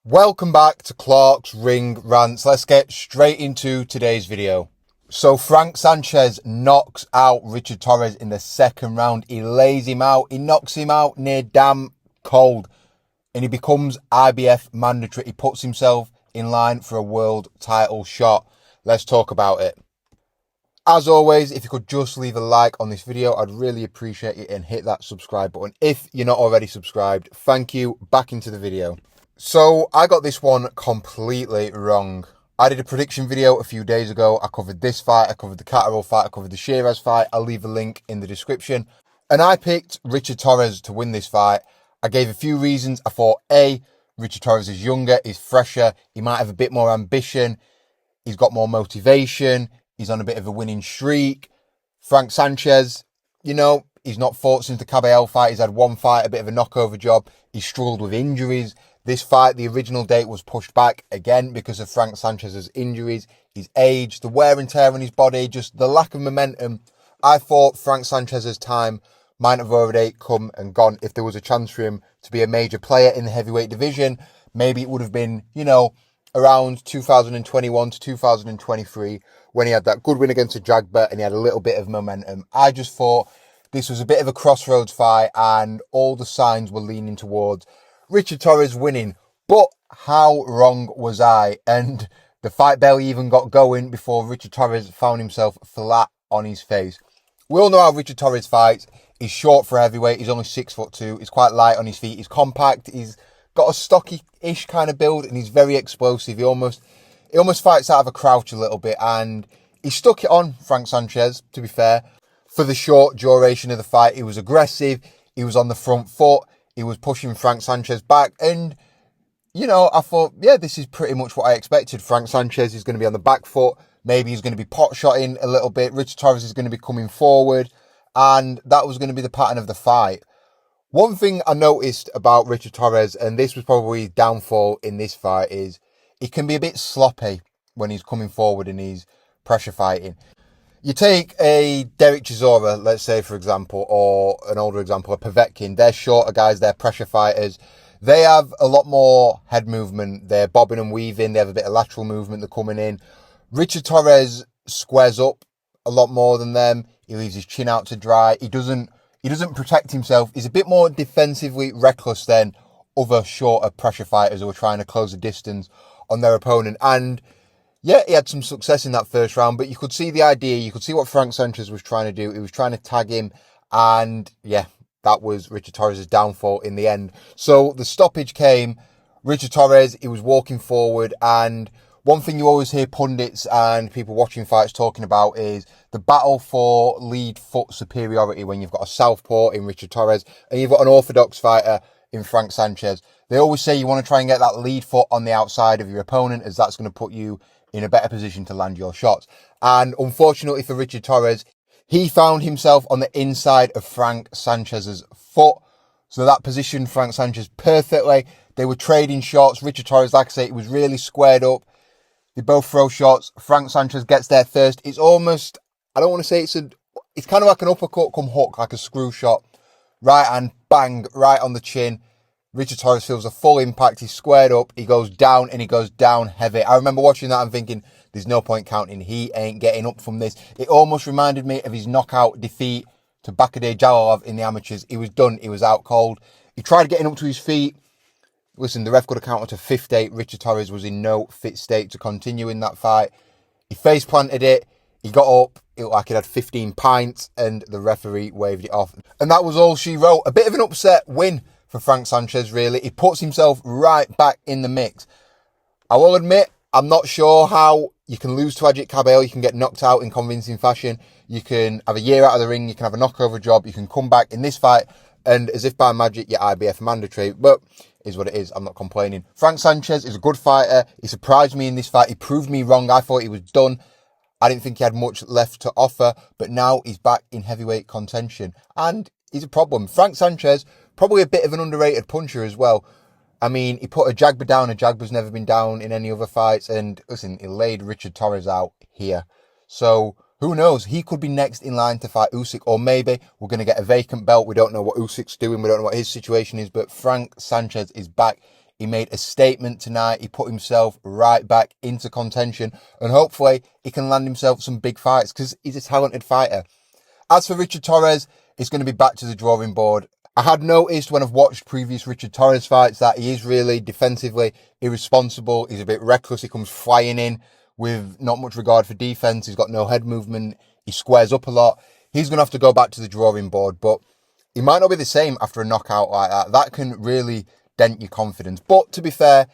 Welcome back to Clark's Ring Rants. Let's get straight into today's video. So Frank Sanchez knocks out Richard Torrez in the second round. He lays him out. He knocks him out near damn cold. And he becomes IBF mandatory. He puts himself in line for a world title shot. Let's talk about it. As always, if you could just leave a like on this video, I'd really appreciate it, and hit that subscribe button if you're not already subscribed. Thank you. Back into the video. So I got this one completely wrong. I did a prediction video a few days ago. I covered this fight, I covered the Catterall fight, I covered the Shiraz fight. I'll leave a link in the description. And I picked Richard Torrez to win this fight. I gave a few reasons. I thought, A, Richard Torrez is younger, he's fresher, he might have a bit more ambition, he's got more motivation, he's on a bit of a winning streak. Frank Sanchez, he's not fought since the Caballero fight. He's had one fight, a bit of a knockover job. He's struggled with injuries. This fight, the original date was pushed back again because of Frank Sanchez's injuries, his age, the wear and tear on his body, just the lack of momentum. I thought Frank Sanchez's time might have already come and gone. If there was a chance for him to be a major player in the heavyweight division, maybe it would have been, around 2021 to 2023 when he had that good win against Ajagba and he had a little bit of momentum. I just thought this was a bit of a crossroads fight and all the signs were leaning towards Richard Torrez winning. But how wrong was I? And the fight barely even got going before Richard Torrez found himself flat on his face. We all know how Richard Torrez fights. He's short for heavyweight. He's only 6'2". He's quite light on his feet. He's compact. He's got a stocky-ish kind of build, and he's very explosive. He almost fights out of a crouch a little bit, and he stuck it on Frank Sanchez, to be fair. For the short duration of the fight, he was aggressive. He was on the front foot. He was pushing Frank Sanchez back, and, I thought, yeah, this is pretty much what I expected. Frank Sanchez is going to be on the back foot. Maybe he's going to be pot-shotting a little bit. Richard Torrez is going to be coming forward, and that was going to be the pattern of the fight. One thing I noticed about Richard Torrez, and this was probably his downfall in this fight, is he can be a bit sloppy when he's coming forward and he's pressure fighting. You take a Derek Chisora, let's say, for example, or an older example, a Povetkin. They're shorter guys, they're pressure fighters. They have a lot more head movement. They're bobbing and weaving. They have a bit of lateral movement. They're coming in. Richard Torrez squares up a lot more than them. He leaves his chin out to dry. He doesn't protect himself. He's a bit more defensively reckless than other shorter pressure fighters who are trying to close the distance on their opponent. And yeah, he had some success in that first round, but you could see the idea. You could see what Frank Sanchez was trying to do. He was trying to tag him, and yeah, that was Richard Torrez's downfall in the end. So the stoppage came. Richard Torrez, he was walking forward, and one thing you always hear pundits and people watching fights talking about is the battle for lead foot superiority when you've got a southpaw in Richard Torrez and you've got an orthodox fighter in Frank Sanchez. They always say you want to try and get that lead foot on the outside of your opponent, as that's going to put you in a better position to land your shots. And unfortunately for Richard Torrez, he found himself on the inside of Frank Sanchez's foot. So that positioned Frank Sanchez perfectly. They were trading shots. Richard Torrez, like I say, it was really squared up. They both throw shots. Frank Sanchez gets there first. It's almost, I don't want to say it's kind of like an uppercut come hook, like a screw shot. Right hand, bang, right on the chin. Richard Torrez feels a full impact. He's squared up. He goes down, and he goes down heavy. I remember watching that and thinking, there's no point counting. He ain't getting up from this. It almost reminded me of his knockout defeat to Bakadeh Jalilov in the amateurs. He was done. He was out cold. He tried getting up to his feet. Listen, the ref could have counted to 58. Richard Torrez was in no fit state to continue in that fight. He face planted it. He got up. It looked like he had 15 pints, and the referee waved it off. And that was all she wrote. A bit of an upset win for Frank Sanchez, really. He puts himself right back in the mix. I will admit, I'm not sure how you can lose to Ajit Cabello. You can get knocked out in convincing fashion. You can have a year out of the ring. You can have a knockover job. You can come back in this fight, and as if by magic, you're IBF mandatory. But is what it is. I'm not complaining. Frank Sanchez is a good fighter. He surprised me in this fight. He proved me wrong. I thought he was done. I didn't think he had much left to offer, but now he's back in heavyweight contention, and he's a problem. Frank Sanchez, probably a bit of an underrated puncher as well. I mean, he put Ajagba down. Ajagba's never been down in any other fights, and listen, he laid Richard Torrez out here. So who knows? He could be next in line to fight Usyk, or maybe we're going to get a vacant belt. We don't know what Usyk's doing. We don't know what his situation is, but Frank Sanchez is back He made a statement tonight. He put himself right back into contention, and hopefully he can land himself some big fights because he's a talented fighter. As for Richard Torrez, it's going to be back to the drawing board. I had noticed when I've watched previous Richard Torrez fights that he is really defensively irresponsible. He's a bit reckless. He comes flying in with not much regard for defense. He's got no head movement. He squares up a lot. He's going to have to go back to the drawing board, but he might not be the same after a knockout like that. That can really dent your confidence. But to be fair,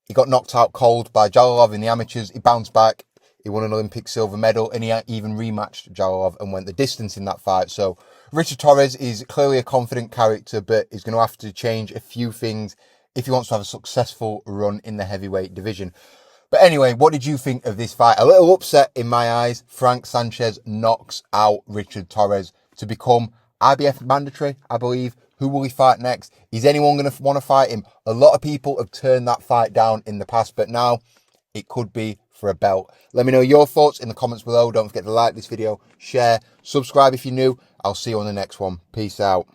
he got knocked out cold by Jalolov in the amateurs. He bounced back. He won an Olympic silver medal, and he even rematched Jalolov and went the distance in that fight. So Richard Torrez is clearly a confident character, but he's going to have to change a few things if he wants to have a successful run in the heavyweight division. But anyway, what did you think of this fight? A little upset in my eyes. Frank Sanchez knocks out Richard Torrez to become IBF mandatory, I believe. Who will he fight next? Is anyone going to want to fight him? A lot of people have turned that fight down in the past, but now it could be for a belt. Let me know your thoughts in the comments below. Don't forget to like this video, share, subscribe if you're new. I'll see you on the next one. Peace out.